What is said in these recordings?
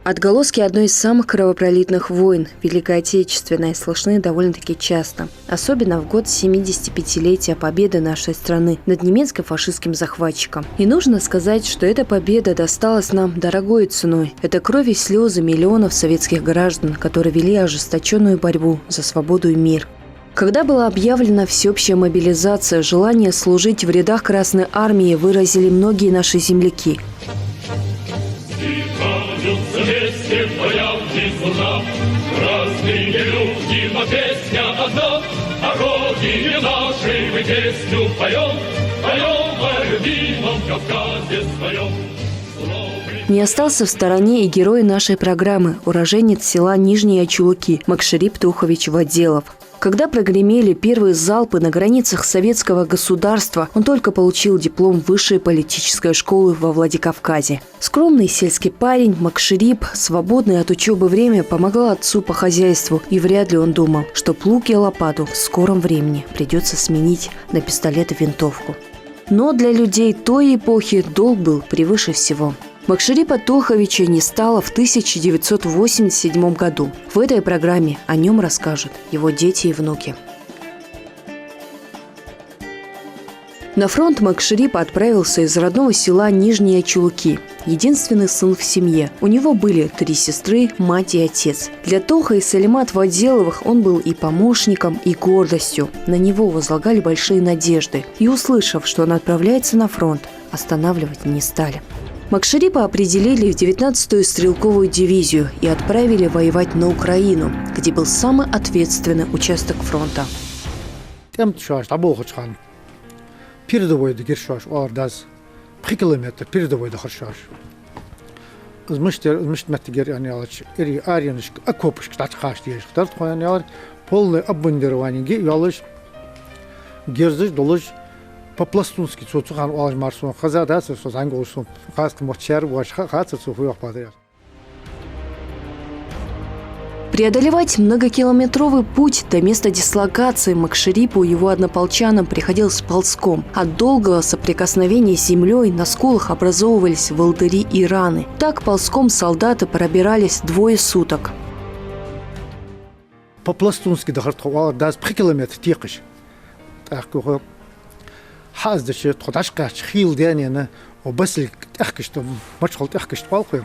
Отголоски одной из самых кровопролитных войн, Великой Отечественной, слышны довольно-таки часто. Особенно в год 75-летия победы нашей страны над немецко-фашистским захватчиком. И нужно сказать, что эта победа досталась нам дорогой ценой. Это кровь и слезы миллионов советских граждан, которые вели ожесточенную борьбу за свободу и мир. Когда была объявлена всеобщая мобилизация, желание служить в рядах Красной Армии выразили многие наши земляки. Красные люди, но песня одна, о родине нашей мы песню поем, поем о любимом Кавказе своем. Не остался в стороне и герой нашей программы, уроженец села Нижние Очулки Макширип Тухович Ваделов. Когда прогремели первые залпы на границах советского государства, он только получил диплом высшей политической школы во Владикавказе. Скромный сельский парень Макширип, свободное от учебы время, помогал отцу по хозяйству, и вряд ли он думал, что плуг и лопату в скором времени придется сменить на пистолет и винтовку. Но для людей той эпохи долг был превыше всего. Макширипа Туховича не стало в 1987 году. В этой программе о нем расскажут его дети и внуки. На фронт Макширип отправился из родного села Нижние Очулки. Единственный сын в семье. У него были 3 сестры, мать и отец. Для Тоха и Салимат Ваделовых он был и помощником, и гордостью. На него возлагали большие надежды. И, услышав, что он отправляется на фронт, останавливать не стали. Макширипа определили в 19-ю стрелковую дивизию и отправили воевать на Украину, где был самый ответственный участок фронта. По-пластунски цуцухан олж марсун хазада со ангусун хаск мочер ваш хатса цуфуях падря. Преодолевать многокилометровый путь до места дислокации Макширипу и его однополчанам приходилось ползком. От долгого соприкосновения с землей на скулах образовывались волдыри и раны. Так ползком солдаты пробирались 2 суток. По-пластунски даз 3 километра текаш. حازدش تقطعش خيل داني أنا وبس اللي تأخكشت مشغل تأخكشت والقي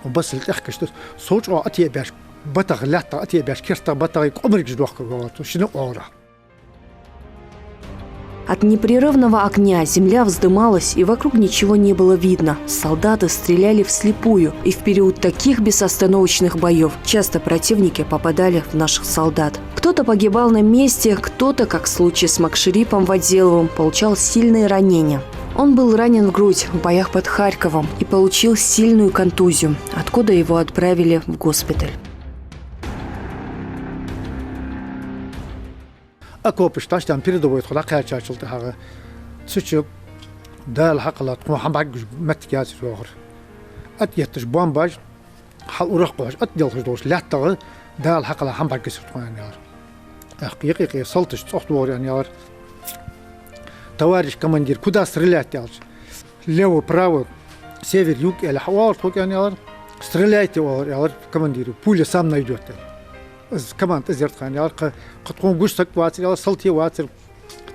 وبس اللي تأخكشت صوت أو أتي باش بتغ لا أتي باش كيرتا بتغ عمرك جدوخ قوات شنو أورا. От непрерывного огня земля вздымалась, и вокруг ничего не было видно. Солдаты стреляли вслепую, и в период таких безостановочных боев часто противники попадали в наших солдат. Кто-то погибал на месте, кто-то, как в случае с Макширипом Ваделовым, получал сильные ранения. Он был ранен в грудь в боях под Харьковом и получил сильную контузию, откуда его отправили в госпиталь. أكوبش تاشتان بيردوي تخلق هاي شاشلت هذا سوتش دال حقلات قو حماق متكاس روغر أتيتش بومباج حل ورقوش أتدلش دوش لا تغ دال حقلا حماق كسر يعني يار حقيقي صلتش تصحور يعني يار تواريش كماندير كودا ستريلات يالش لو براو سيفر يوك إلى حوار توك يعني يار ستريلات يار كماندير بولي سام نايدوت كمان تزرت خان يار قطقون قشتك واتر يار صلتي واتر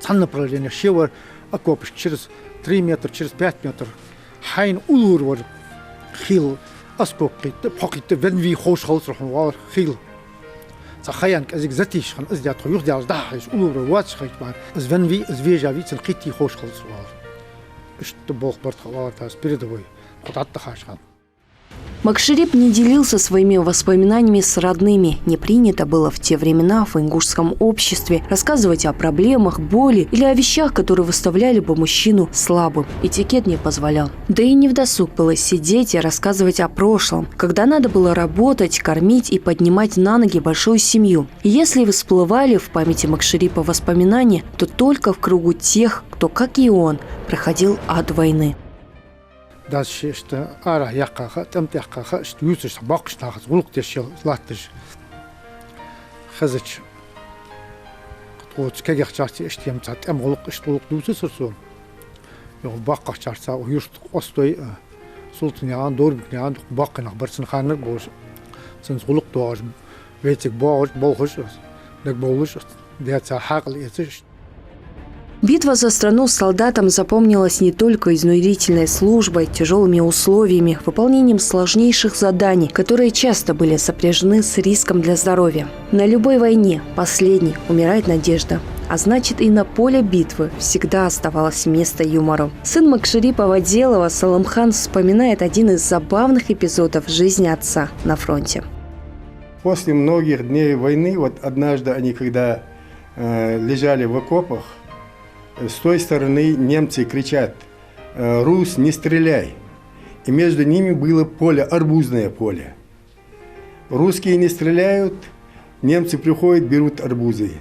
تصنع برلين شيور أكوبش تشرس 3 متر تشرس 5 متر حين أولور ور خيل أسبوقي بحقيقة فنوي خوش خلص رح وار خيل تخيل كأزيك زتيش خن أزيات خيوخ ديال دحش أولور واتش خيط بعد از فنوي از فيجا في تلقيتي خوش خلص وار إيش تبوخ برد خوار تاس بيردوي قطعت خاش خان. Макширип не делился своими воспоминаниями с родными. Не принято было в те времена в ингушском обществе рассказывать о проблемах, боли или о вещах, которые выставляли бы мужчину слабым. Этикет не позволял. Да и не вдосуг было сидеть и рассказывать о прошлом, когда надо было работать, кормить и поднимать на ноги большую семью. И если всплывали в памяти Макширипа воспоминания, то только в кругу тех, кто, как и он, проходил ад войны. داس شيشت أراه يقا تمت يقا خشت يوسش باقش ناخذ غلق تشيل لاتش خزش قطوت كجا خشارتي اشتيم تات غلق اشتغلق دوس سرسون يو باقش شارتا ويشت قصتي Sultan doğru yani bakın habersini kanır boş. Sen soluk doğar. Veçik boğuş boğuş. Nek boğuş. Diğer haklı yetiş. Битва за страну солдатам запомнилась не только изнурительной службой, тяжелыми условиями, выполнением сложнейших заданий, которые часто были сопряжены с риском для здоровья. На любой войне последней умирает надежда. А значит, и на поле битвы всегда оставалось место юмору. Сын Макшерипа Ваделова Саламхан вспоминает один из забавных эпизодов жизни отца на фронте. После многих дней войны, вот однажды они, когда лежали в окопах, с той стороны немцы кричат: «Рус, не стреляй!» И между ними было поле, арбузное поле. Русские не стреляют, немцы приходят, берут арбузы.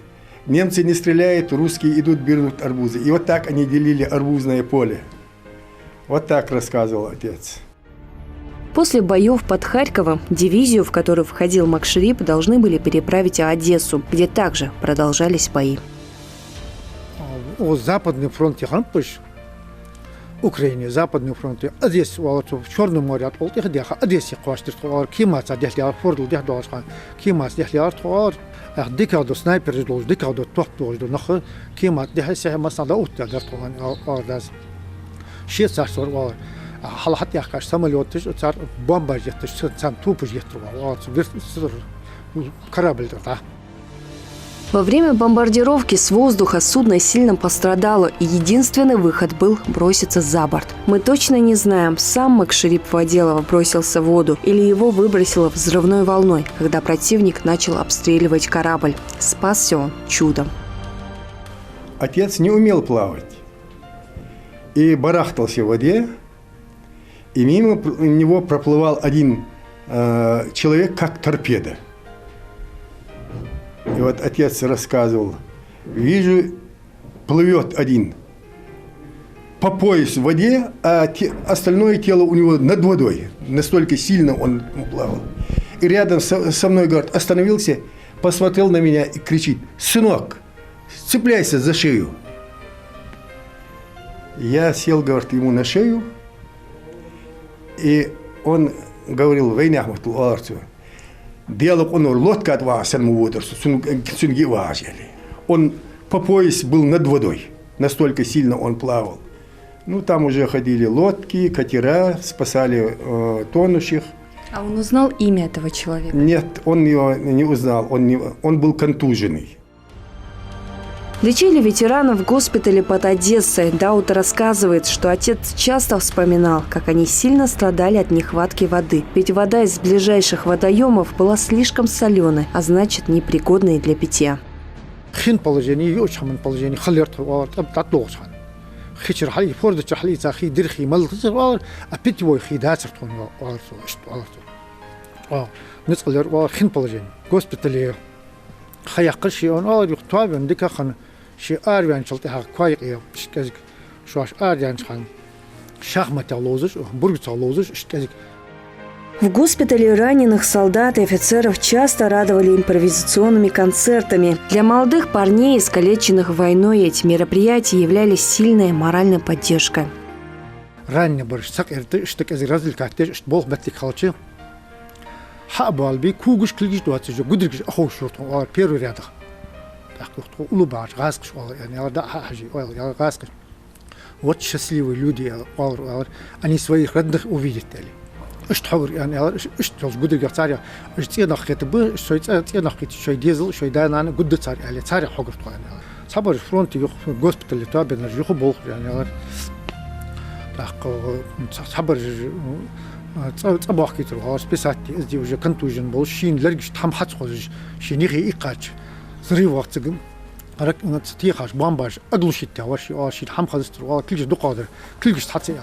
Немцы не стреляют, русские идут, берут арбузы. И вот так они делили арбузное поле. Вот так рассказывал отец. После боев под Харьковом дивизию, в которую входил Макшерип, должны были переправить в Одессу, где также продолжались бои. О Западный фронт Ханпыш, Украине, Западный фронт, Одесса, в Черном море, от Олтиха Деха, Одессе, Кваштир, Кимац, Одесса, Фордл, Дехдошхан, Кимац, Дехляр, Дикаудо снайпер, Дикаудо топ, Нахо, Кимац, Дехася, Масада, Утя, Ордаз. Шесть сорвал, Халахат Яхаш, самолет, цар бомба, сам тупо корабль, да. Во время бомбардировки с воздуха судно сильно пострадало, и единственный выход был броситься за борт. Мы точно не знаем, сам Макшерип Ваделов бросился в воду или его выбросило взрывной волной, когда противник начал обстреливать корабль. Спасся он чудом. Отец не умел плавать и барахтался в воде, и мимо него проплывал один человек, как торпеда. И вот отец рассказывал: вижу, плывет один по пояс в воде, а остальное тело у него над водой. Настолько сильно он плавал. И рядом со мной, говорит, остановился, посмотрел на меня и кричит: «Сынок, цепляйся за шею». Я сел, говорит, ему на шею, и он говорил: «Война, Диалог он лодка от вас, он по пояс был над водой, настолько сильно он плавал. Ну, там уже ходили лодки, катера, спасали тонущих. А он узнал имя этого человека? Нет, он его не узнал, он был контуженный. Лечили ветеранов в госпитале под Одессой. Даут рассказывает, что отец часто вспоминал, как они сильно страдали от нехватки воды. Ведь вода из ближайших водоемов была слишком соленой, а значит, непригодной для питья. Хин положение, очень положение, халерт, татлошхан. Хичер хали, форд чахли, захи, дирхи, малцер, а питьевой хидацер, несколько хин положение. Госпитале خيقش يون يختابن ديك خن شي أريان شلتي ها كويق يشكزك شواش أريان خن شахмة تعلوزش برج تعلوزش اشكزك. В госпитале раненых солдат и офицеров часто радовали импровизационными концертами. Для молодых парней, искалеченных войной, эти мероприятия являлись сильной моральной поддержкой. Ранее борщ сак штык из разликатеш бог бетли халчи. حقبال بي كوجش كلجش دواتش جو قدرش أخو شرط أو بيرو رياضة تحقق أولوباش غاسقش يعني هذا حاجة أو غاسقش واتش سلي ولودي أو أني سوي ردخ وفيجت تالي إيش تحور يعني إيش تجوز قدر يصاري إيش تيجي نخيط بو شوي تيجي نخيط شوي ديزل شوي دانا أنا قدر صاري عليه صاري حقر يعني صبر فرونتي يخ جوسبيتال اللي تابع نرجعه بول يعني تحقق صبر صباح كتير هاش بساتي إزدي وجا كنتوجن بول شين لرجش تحم حد خوش شينيخي إيقاش زري وقت جم رك نتستيخاش بامباش أقلشيت تهواشي آشيت حم خذستر كلش دقادر كلش تحتسي.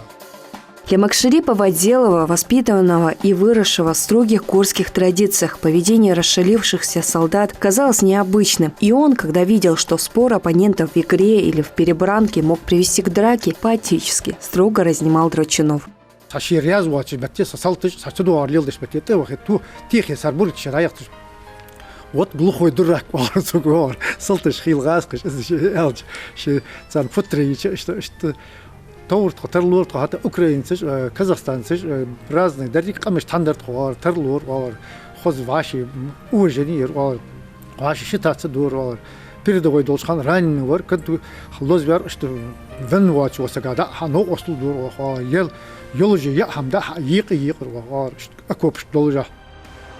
Для Макшерипа Ваделова, воспитанного и выросшего в строгих курских традициях, поведение расшалившихся солдат казалось необычным. И он, когда видел, что спор оппонентов в игре или в перебранке мог привести к драке, по-отечески строго разнимал драчунов. ساشير ياز واتش بتيس سالتش ساشدو أرليلش بتيته وختو تيخي سربورك شرايختش وات بلوخو يدرك وارسوكوار سالتش خيل غاسقش إيش شيء تان فترة إيش товарт тарлур хата украинцеш казахстанцеш разные дарик камеш стандарт хор тарлур хор хоз ваши уважение хор ваши считаться дур передовой должхан раненый вар канту лозвер что вен вач осагада хано осту дур хор ел же я хамда yiq хор акопш должа.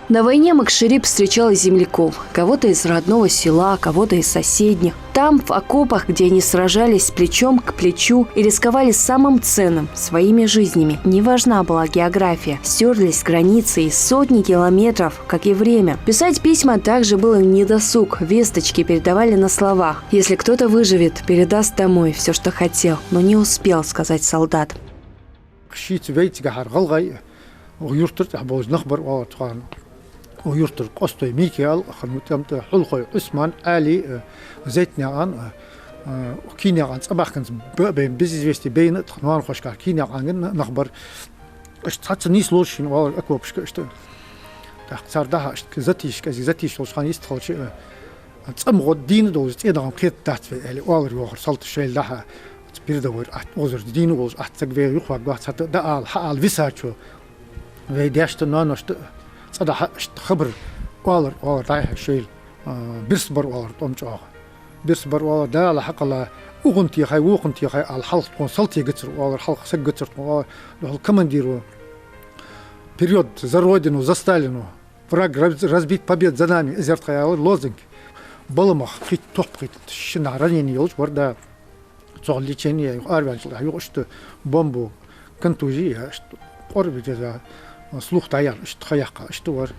На войне Макшарип встречал земляков, кого-то из родного села, кого-то из соседних. Там, в окопах, где они сражались плечом к плечу и рисковали самым ценным – своими жизнями. Не важна была география. Стерлись границы и сотни километров, как и время. Писать письма также было недосуг. Весточки передавали на словах. Если кто-то выживет, передаст домой все, что хотел, но не успел сказать солдат. ويرتر قصتي ميكال خنوتمت حلقي عثمان علي زيتنا عن كينيا عن صباح كنت بين بيزيستي بين تخنوان خوشكا كينيا عن نخبر اشتحت نيس لوشين وال اكو بشكشت تخسر ده زتيش كزي زتيش لوشان يستخلش تصمغ دين دوز تيدا كيت تحت على اول يوخر صلت شيل ده بيردور اوزر دين وز اتسغ يخوا غات ده حال فيساچو ويداشت نانشت صدق خبر والر رايح شيل بيصبر والر طمجاه بيصبر والر ده على حق الله وغنتي خاي وغنتي خاي على الحلق وصلتي قصر والر الحلق سقطر والر كمان ديرو период за родину за Сталину враг разбит побед за нами изерт хаялы лозунг баламах хит топ хит шина ранение юж варда цол лечение арванчыл юг что бомбу контузия что орбита слух таяр, что хаяка, что вар.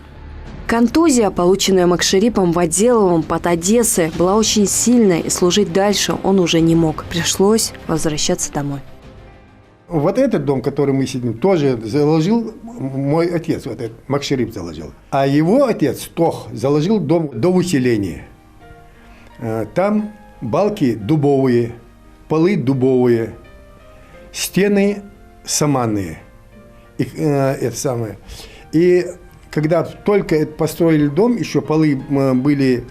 Контузия, полученная Макшарипом в Отделовом под Одессой, была очень сильной, и служить дальше он уже не мог. Пришлось возвращаться домой. Вот этот дом, который мы сидим, тоже заложил мой отец, вот этот Макшарип заложил. А его отец, Тох, заложил дом до выселения. Там балки дубовые, полы дубовые, стены саманные. Это самое. И когда только построили дом, еще полы были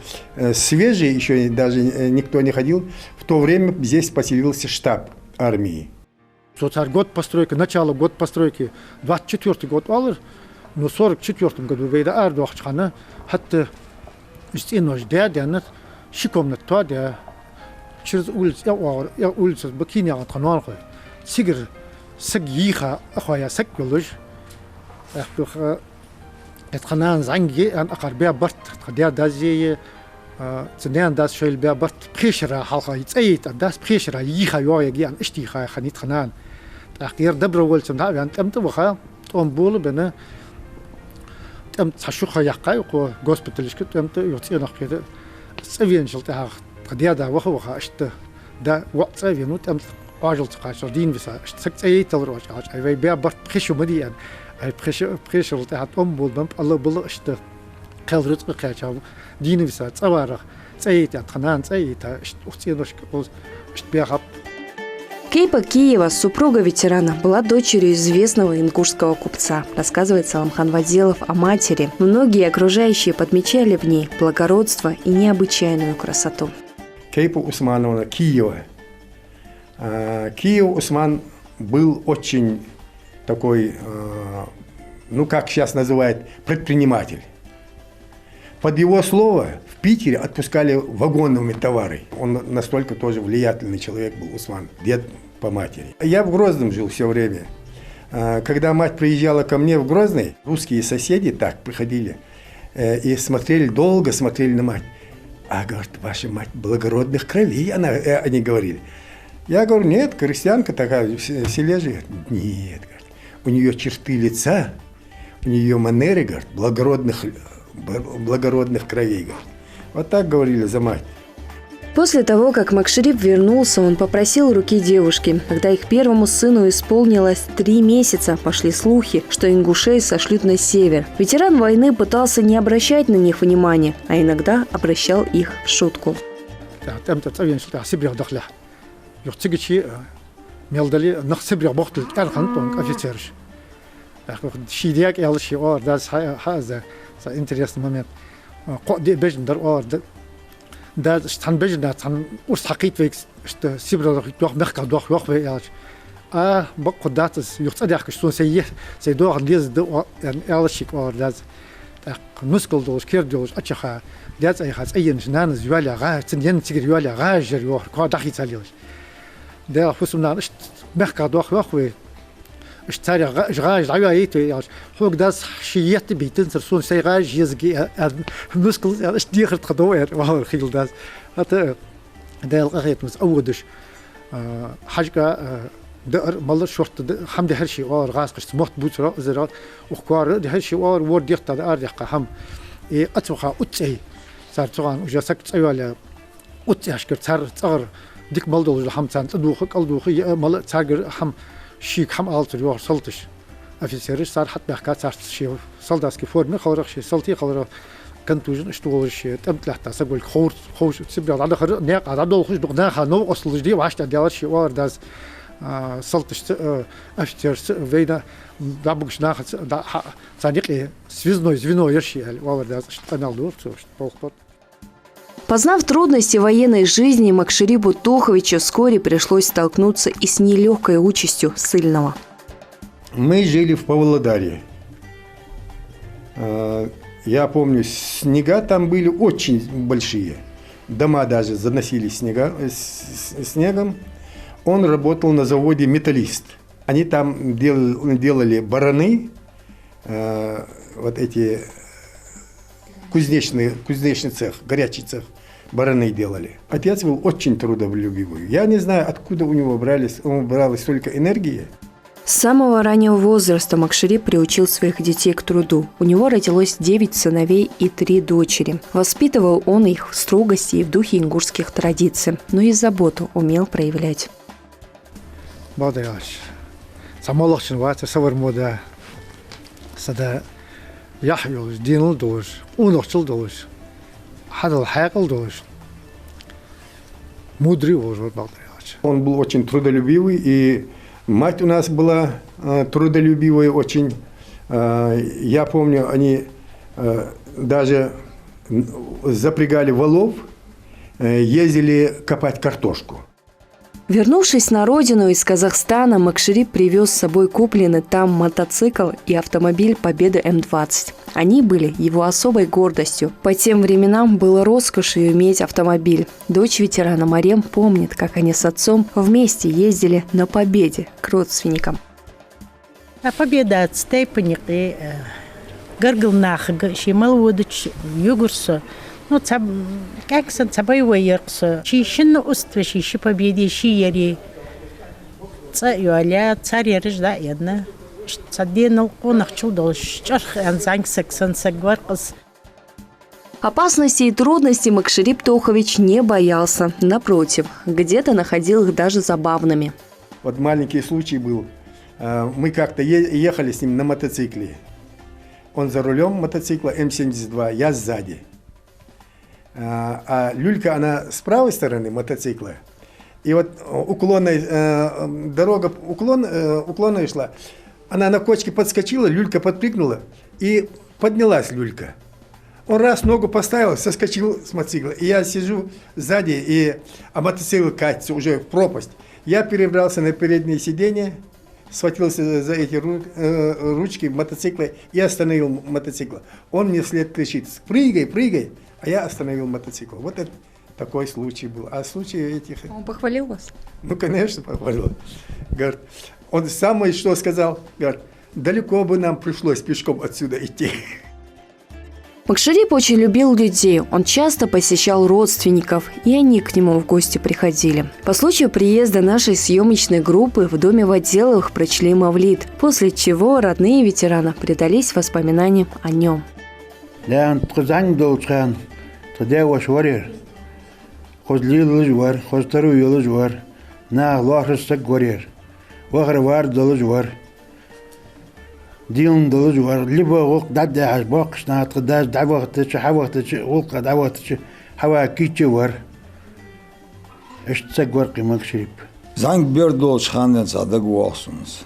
свежие, еще даже никто не ходил, в то время здесь поселился штаб армии. Год постройки, начало год постройки, 24-й год алыр, но в 44-м году вейда арду ахчхана, хатта истинож дядянат, шикомнат туадя, через улицу Бакиня атхануанхой, сигр سجيخة أخويا سكولج اتخنان زنجي أن أقربيا برت خديا دازي زنيان داز شويل بيا برت بخيشرة حلقة يتأيت داز بخيشرة ييخة يوغي أن اشتيخة خنيت خنان تأخير دبر ولسم دعوي أن تمت وخا تنبول بنا تمت تحشوخة يقاي وقو غوسبتلشك تمت يوتينا خيدا سوين شلتها خديا دا وخا اشت دا وقت سوين تمت أجل تقاشر دين بسا سكت أي تلروج أي وي بيا برت بخشوا مديان أي بخشوا تحت بول بمب الله بالله اشت قلرت بخشوا دين بسا تصوارخ تأيت خنان تأيت اشت أختينوش اشت بيا Кейпа Киева, супруга ветерана, была дочерью известного ингушского купца, рассказывает Саламхан Вадзелов о матери. Многие окружающие подмечали в ней благородство и необычайную красоту. Кейпа Усмановна Киева. Киев Усман был очень такой, ну как сейчас называют, предприниматель. Под его слово в Питере отпускали вагонными товары. Он настолько тоже влиятельный человек был, Усман, дед по матери. Я в Грозном жил все время. Когда мать приезжала ко мне в Грозный, русские соседи так приходили и смотрели, долго смотрели на мать. А, говорит, ваша мать благородных кровей, они говорили. Я говорю, нет, крестьянка такая, в селе живет. Нет, говорит, у нее черты лица, у нее манеры, говорит, благородных кровей, говорит. Вот так говорили за мать. После того, как Макшарип вернулся, он попросил руки девушки. Когда их первому сыну исполнилось 3 месяца, пошли слухи, что ингушей сошлют на север. Ветеран войны пытался не обращать на них внимания, а иногда обращал их в шутку. يختجي ميلدلي نخسبر بوقت الأرخن تونك أفيترش شيديك يلا شيء داز هذا إنتريست مومنت قد بيجن در داز تان بيجن تان وست حقيقة فيك سيبر دوخ مخك دوخ يوخ في بقداتس يقصد يحكي شو سيدوغ ليز دو يعني ألشيك أو داز نسكل دوش كير دوش أشخا داز أي خاص أي نشنان زوالي غاش تنين تيجي زوالي غاش جريوه كوا دخي تاليوش ده خصوصا إيش محكا دوخ وخوي إيش تاري غاش عيايته ياش هو داز شيء بيتن سرسون سي غاش يزقي نسكل إيش ديخر تخدوه وهو الخيل داز هذا ده الأخيط مس أودش حاجة دقر مال شرط حمد هرشي وار غاز قشت موت بوترا زرا وخوار ده هرشي وار ورد يقطع دار يقع هم أتوقع أتسي صار طبعا وجاسك تسوي أتسي هشكر صار ديك مال دول الحم تان تدوخ قلدوخ مال تاجر هم شيك هم آلت اليوم سلطش أفسرش صار حتى حكات صار شيء سلطاس كفور من خورق شيء سلطي خورق كنت وجن اشتغل شيء تبت لحتى سبب الخور خوش تسبب على خر ناق على دول خوش دقناها نو أصل جديد وعشت ديار شيء وار داز سلطش أفتر فينا دابوش ناخد صديقي звено يرشي وار داز اشتغل دور بولخط. Познав трудности военной жизни, Макшерипу Туховичу вскоре пришлось столкнуться и с нелегкой участью ссыльного. Мы жили в Павлодаре. Я помню, снега там были очень большие. Дома даже заносили снегом. Он работал на заводе «Металлист». Они там делали бараны, вот эти кузнечный цех, горячий цех, бараны делали. Отец был очень трудолюбивый. Я не знаю, откуда у него бралось столько энергии. С самого раннего возраста Макшерип приучил своих детей к труду. У него родилось 9 сыновей и 3 дочери. Воспитывал он их в строгости и в духе ингушских традиций, но и заботу умел проявлять. يحيوش دينل دوش ونقتل دوش حدا الحاقل دوش مدري وجود بعضياش. Он был очень трудолюбивый, и мать у нас была трудолюбивая очень. Я помню, они даже запрягали волов, ездили копать картошку. Вернувшись на родину из Казахстана, Макшерип привез с собой купленный там мотоцикл и автомобиль Победа М-20. Они были его особой гордостью. По тем временам было роскошью иметь автомобиль. Дочь ветерана Марем помнит, как они с отцом вместе ездили на Победе к родственникам. Победа от степени горгылнах шимал водыч югурсо. Ну, как сан собой воерксо. Чищен устве чищи победе чияри. Царь царь рожда одна. Саденул конахчул дол. Чарх анзанг сексан сагваркс. Опасностей и трудностей Макшерип Тухович не боялся. Напротив, где-то находил их даже забавными. Вот маленький случай был. Мы как-то ехали с ним на мотоцикле. Он за рулем мотоцикла М-72, я сзади. А люлька, она с правой стороны мотоцикла. И вот дорога уклонная шла. Она на кочке подскочила, люлька подпрыгнула и поднялась люлька. Он раз ногу поставил, соскочил с мотоцикла. И я сижу сзади, а мотоцикл катится уже в пропасть. Я перебрался на переднее сиденье, схватился за эти ручки мотоцикла и остановил мотоцикл. Он мне вслед кричит: прыгай, прыгай. А я остановил мотоцикл. Вот это такой случай был. А случаи этих... Он похвалил вас? Ну, конечно, похвалил. Говорит, он самое что сказал, говорит, далеко бы нам пришлось пешком отсюда идти. Макшерип очень любил людей. Он часто посещал родственников, и они к нему в гости приходили. По случаю приезда нашей съемочной группы в доме Водделовых прочли мавлид, после чего родные ветерана предались воспоминаниям о нем. Today was warrior. Хос лилж вар, хос тару юлж вар. На лохрстак warrior. Вахр вар долж вар. Дилн долж вар. Либо вок дадда аш бокш на тгдаш давахтч хавахтч улка давахтч хава кичи вар. Эштсак вар Макшерип. Занг бердолж ханен садаг вахсунс.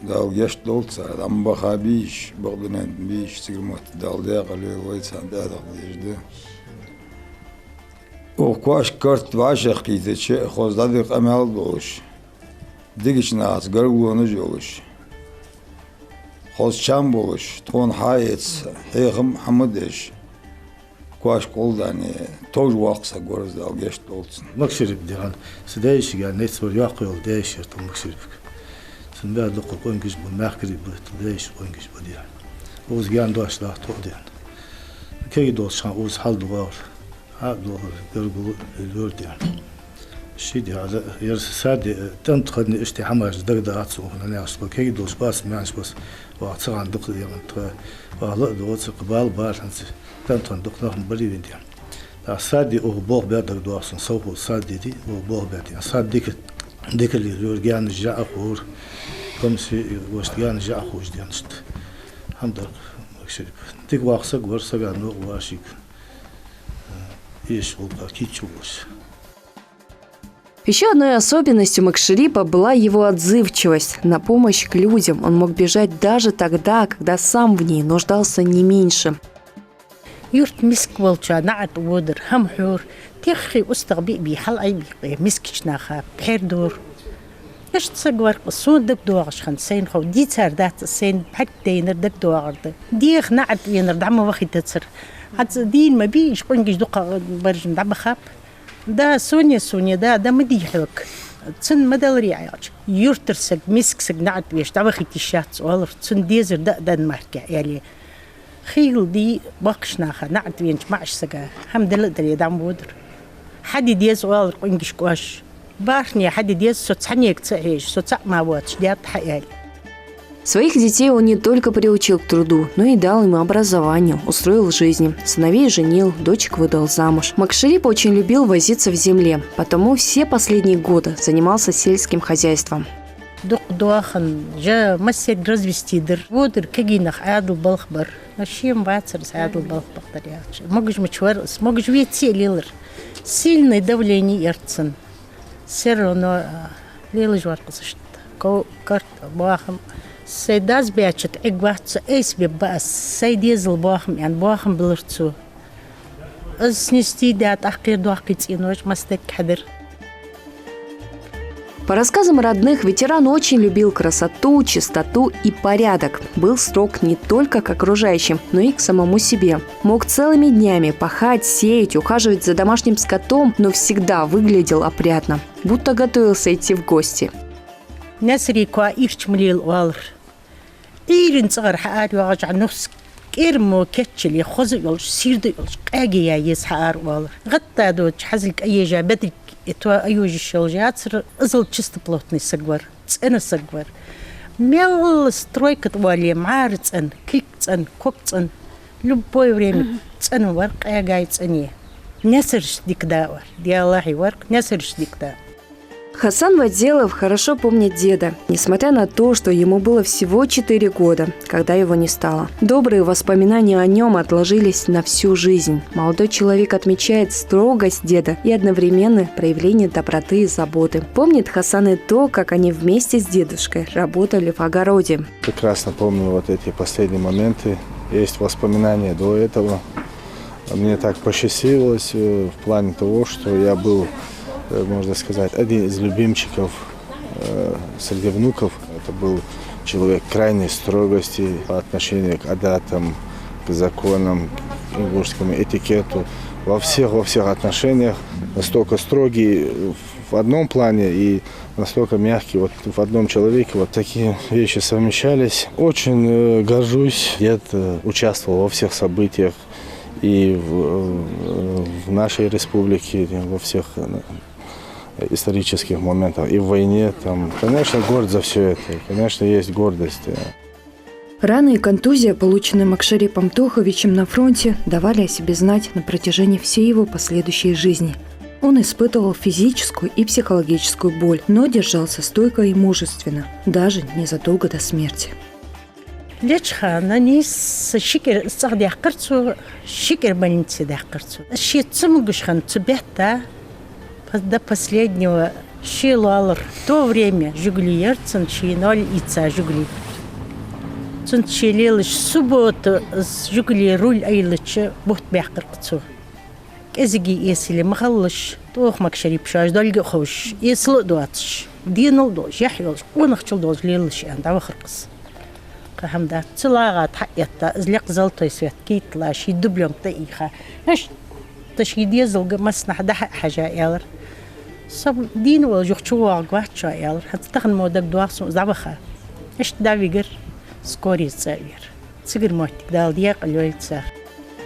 Дал геш долца, амбаха биш, багдунан биш, сигмот дал дягалы вайсан дадал дежде. О кваш карт ваша хитече хоздадык амал долш. Дигичнаас гаргуоны жолуш. Хосчам болуш, тон хайец, хейхм хамадеш. Кваш колдани, тож вақса горздал гешт олцын. Макширип деген сидейши га несвор яқыл дейшер то макширип. Синбер луқу қонгиш бу мақкири бу дейш қонгиш бу диан. Оз гян доашла то диан. Кеги дошан оз халду var. Ha do görgü gördü. Şimdi hada yer sadi tant khadni istihmaj dagda atsu hana aslo kegi dos bas manş bas wa tsagan dık yaman tra wa la do tsqbal bar hans tant dık nah bari vendi. Da sadi o bog ba dagda asun sawu sadi di o bog ba di sadi dik li yorgan ja'a khur comme si wastgan ja'a khuj dian ist. Hamdar makshirib. Tik waqsa gorsa ga no washik. Еще одной особенностью Макшерипа была его отзывчивость. На помощь к людям он мог бежать даже тогда, когда сам в ней нуждался не меньше. Юрт миск волча наат водер хамхур тихи устагби би халай би мискичнаха пердур. Ешт сагвар сон дак дуагш хан сен хо ди цардат сен пак дейнер дак дуагарды. Дих наат янер дама вахитацер. Хат дин ما بيش قنجش دقة برجن دعم خاب ده سونيا ده مديحك تسن مدلري عياج يرترسك مسكسك نعت بيش دعم خيتشات والله تسن ديزر ده دنمارك يعني خيل دي باقش ناخا نعت بينش معش سجا حمد لله دري دعم بودر حد ديز والله قنجش كواش بارني حد ديز سوتسانيك تعيش سوتسا ما واتش ديات حيالي. Своих детей он не только приучил к труду, но и дал им образование, устроил жизнь. Сыновей женил, дочек выдал замуж. Макшерип очень любил возиться в земле, потому все последние годы занимался сельским хозяйством. Дуахан, жа масет развестидер, водер кегинах адл балхбар, нашим бацер с адл балхбар яч. Могуж мчварс, могуж вети лилер. Сильное давление ярцен. Все равно лилж варкусшт. Карт бахам. سيداز بياتشت إقوات إيس بباس سيديزل باهم يعني باهم بلرتو أزنستي دات أخير دوحكيت إنوش مستك حدر. По рассказам родных, ветеран очень любил красоту, чистоту и порядок. Был строг не только к окружающим, но и к самому себе. Мог целыми днями пахать, сеять, ухаживать за домашним скотом, но всегда выглядел опрятно, будто готовился идти в гости. نسري كوا إيش مليل والر إيرن صغر حار واجع نفس إرمو كتشلي خزق يلش سيرد يلش قاجي يا يسحار والر غطى دوت حزلك أي جابتك إتوا أيوج الشلجات صر أزل تشست بلوتني سجور تسأنا سجور ميل سترويك توالي معار تسأن كيك تسأن كوك تسأن لبوي وريم تسأن ورق أجاي تسأنيه نسرش ديك داور دي الله ورق نسرش ديك داور. Хасан Вадзелов хорошо помнит деда, несмотря на то, что ему было всего 4 года, когда его не стало. Добрые воспоминания о нем отложились на всю жизнь. Молодой человек отмечает строгость деда и одновременно проявление доброты и заботы. Помнит Хасан и то, как они вместе с дедушкой работали в огороде. Прекрасно помню вот эти последние моменты. Есть воспоминания до этого. Мне так посчастливилось в плане того, что я был, можно сказать, один из любимчиков среди внуков. Это был человек крайней строгости по отношению к адатам, к законам, к ингушскому этикету. Во всех отношениях настолько строгий в одном плане и настолько мягкий вот в одном человеке. Вот такие вещи совмещались. Очень горжусь. Дед участвовал во всех событиях и в нашей республике, во всех исторических моментах, и в войне. Там, конечно, горд за все это, конечно, есть гордость. Раны и контузия, полученные Макшерипом Туховичем на фронте, давали о себе знать на протяжении всей его последующей жизни. Он испытывал физическую и психологическую боль, но держался стойко и мужественно, даже незадолго до смерти. ليشخانا نيس شكر صغدي حقرتو شكر بنتي ده حقرتو الشيء تسمقش خان تبعتا до последнего шилалр то время жугли цен чи 0 ица жугли цен чилилш суббота жугли руль айлычы бут бяхкырцу эзиги есили махаллыш тох Макшерип шаж дальга хош есл дуатш دينو دوش يحيوش ونخشل دوش ليل شيء دا وخرقص كهمدا تلاغات حقيقة زلق زلطي سويت كيت لا شي دبلوم تايخا اش تشي ديزل مسنح ده حاجة يالر صب دين وجوخشو واقوات شا يالر هتستخن مودك دواسو زعبخا اش دافيقر سكوري تساوير تسيقر موتك دال دياق اللي تسار.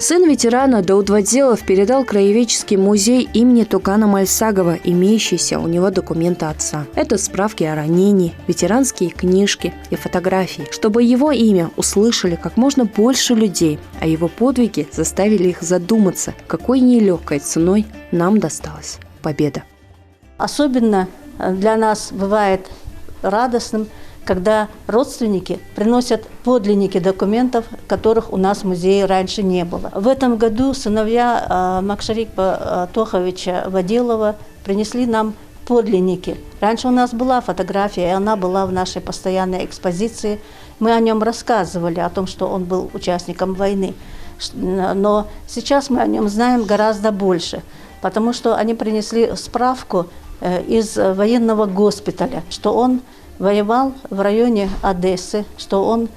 Сын ветерана Даудвадзелов передал краеведческий музей имени Тукана Мальсагова имеющиеся у него документы отца. Это справки о ранении, ветеранские книжки и фотографии, чтобы его имя услышали как можно больше людей, а его подвиги заставили их задуматься, какой нелегкой ценой нам досталась победа. Особенно для нас бывает радостным, когда родственники приносят подлинники документов, которых у нас в музее раньше не было. В этом году сыновья Макшарипа Тоховича Водилова принесли нам подлинники. Раньше у нас была фотография, и она была в нашей постоянной экспозиции. Мы о нем рассказывали, о том, что он был участником войны. Но сейчас мы о нем знаем гораздо больше, потому что они принесли справку из военного госпиталя, что он воевал в районе Одессы, что он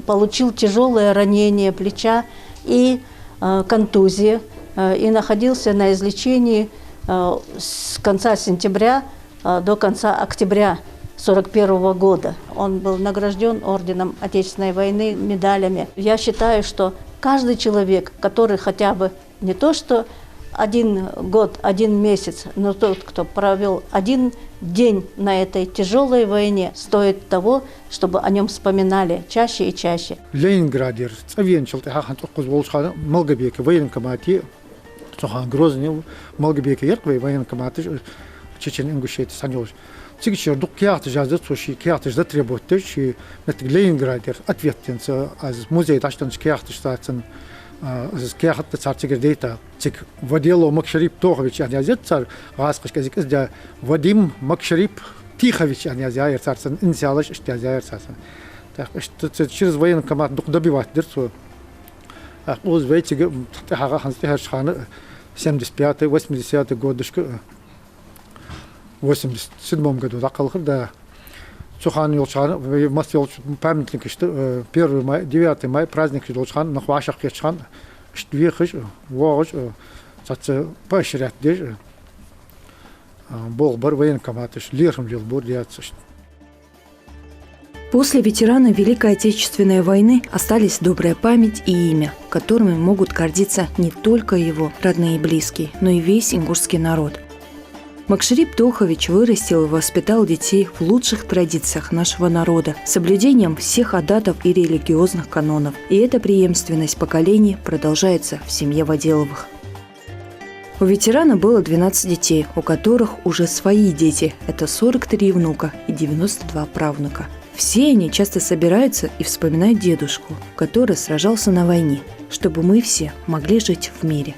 получил тяжелое ранение плеча и контузию, и находился на излечении с конца сентября до конца октября 1941 года. Он был награжден орденом Отечественной войны, медалями. Я считаю, что каждый человек, который хотя бы не то что 1 год, 1 месяц, но тот, кто провел 1 день на этой тяжелой войне, стоит того, чтобы о нем вспоминали чаще и чаще. Ленинградер, Цавенчелт, Малгобеки, военкомате, Грозный, Малгобеки, Ерквей, военкомате, Чечен-Ингушетия, Санёж. Цигчер, дук кяхты жазды, суши кяхты жазды требует, что Ленинградер ответственен за музей, так что он кяхты штатен. Скяхат царцигер дейта цик Водилов Макшарип Тохович анязет цар гасқыш казик изда Вадим Макшарип Тихович анязяер царцан инициалыш иштязяер царцан. Так что через военкомат дук добивать дерцу. Ах уз вейтиге хага ханстихар шханы 75-80 годышкы 87 году дақалхыр да Цухан Юлчан, в Москве памятник, 1 мая, 9 мая, праздник Юлчан, на Хвашах Кечхан, Штвихиш, Вож, поощрять здесь, Болгбар, военкоматыш, Лирхам Лилбур, После ветерана Великой Отечественной войны остались добрая память и имя, которыми могут гордиться не только его родные и близкие, но и весь ингушский народ. Макшарип Тохович вырастил и воспитал детей в лучших традициях нашего народа, с соблюдением всех адатов и религиозных канонов. И эта преемственность поколений продолжается в семье Водиловых. У ветерана было 12 детей, у которых уже свои дети. Это 43 внука и 92 правнука. Все они часто собираются и вспоминают дедушку, который сражался на войне, чтобы мы все могли жить в мире.